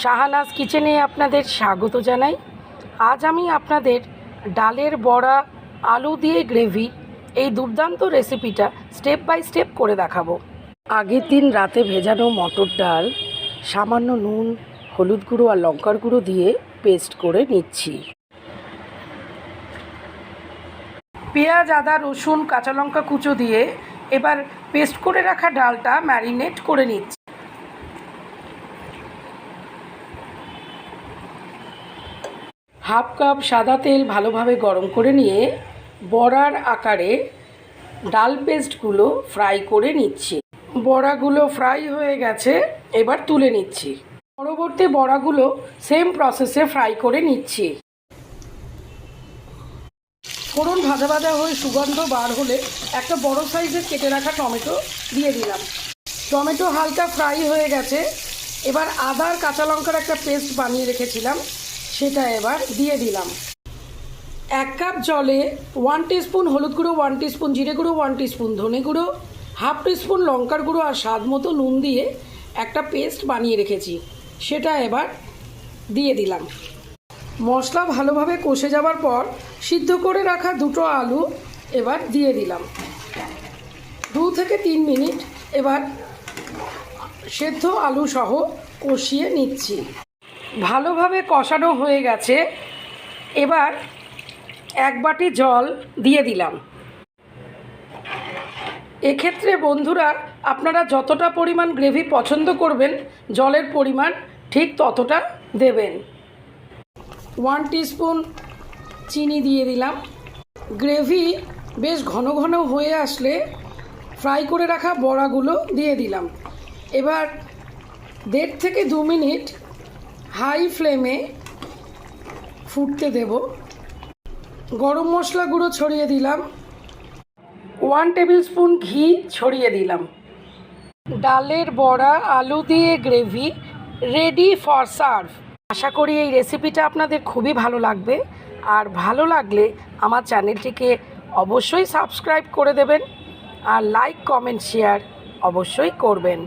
শাহানাজ কিচেনে আপনাদের স্বাগত জানাই। আজ আমি আপনাদের ডালের বড়া আলু দিয়ে গ্রেভি এই দুর্দান্ত রেসিপিটা স্টেপ বাই স্টেপ করে দেখাবো। আগের দিন রাতে ভেজানো মটর ডাল সামান্য নুন, হলুদ গুঁড়ো আর লঙ্কার গুঁড়ো দিয়ে পেস্ট করে নিচ্ছি। পেঁয়াজ, আদা, রসুন, কাঁচা লঙ্কা কুচো দিয়ে এবার পেস্ট করে রাখা ডালটা ম্যারিনেট করে নিচ্ছি। হাফ কাপ সাদা তেল ভালোভাবে গরম করে নিয়ে বড়ার আকারে ডাল পেস্টগুলো ফ্রাই করে নিচ্ছি। বড়াগুলো ফ্রাই হয়ে গেছে, এবার তুলে নিচ্ছি। পরবর্তী বড়াগুলো সেম প্রসেসে ফ্রাই করে নিচ্ছি। ফোড়ন ভাজা ভাজা হয়ে সুগন্ধ বার হলে একটা বড় সাইজের কেটে রাখা টমেটো দিয়ে দিলাম। টমেটো হালকা ফ্রাই হয়ে গেছে, এবার আদা আর কাঁচা লঙ্কার একটা পেস্ট বানিয়ে রেখেছিলাম, সেটা এবার দিয়ে দিলাম। 1 কাপ জলে 1 টিস্পুন হলুদ গুঁড়ো, 1 টিস্পুন জিরে গুঁড়ো, 1 টিস্পুন ধনে গুঁড়ো, হাফ টিস্পুন লঙ্কার গুঁড়ো আর স্বাদ মতো নুন দিয়ে একটা পেস্ট বানিয়ে রেখেছি, সেটা এবার দিয়ে দিলাম। মশলা ভালোভাবে কষে যাওয়ার পর সিদ্ধ করে রাখা দুটো আলু এবার দিয়ে দিলাম। 2 থেকে 3 মিনিট এবার সেদ্ধ আলু সহ কষিয়ে নিচ্ছি। ভালোভাবে কষানো হয়ে গেছে, এবার 1 বাটি জল দিয়ে দিলাম। এক্ষেত্রে বন্ধুরা, আপনারা যতটা পরিমাণ গ্রেভি পছন্দ করবেন জলের পরিমাণ ঠিক ততটা দেবেন। 1 টিস্পুন চিনি দিয়ে দিলাম। গ্রেভি বেশ ঘন ঘন হয়ে আসলে ফ্রাই করে রাখা বড়াগুলো দিয়ে দিলাম। এবার 1.5 থেকে 2 মিনিট হাই ফ্লেমে ফুটতে দেব। গরম মশলা গুঁড়ো ছড়িয়ে দিলাম। 1 টেবিল স্পুন ঘি ছড়িয়ে দিলাম। ডালের বড়া আলু দিয়ে গ্রেভি রেডি ফর সার্ভ। আশা করি এই রেসিপিটা আপনাদের খুবই ভালো লাগবে, আর ভালো লাগলে আমার চ্যানেলটিকে অবশ্যই সাবস্ক্রাইব করে দেবেন আর লাইক, কমেন্ট, শেয়ার অবশ্যই করবেন।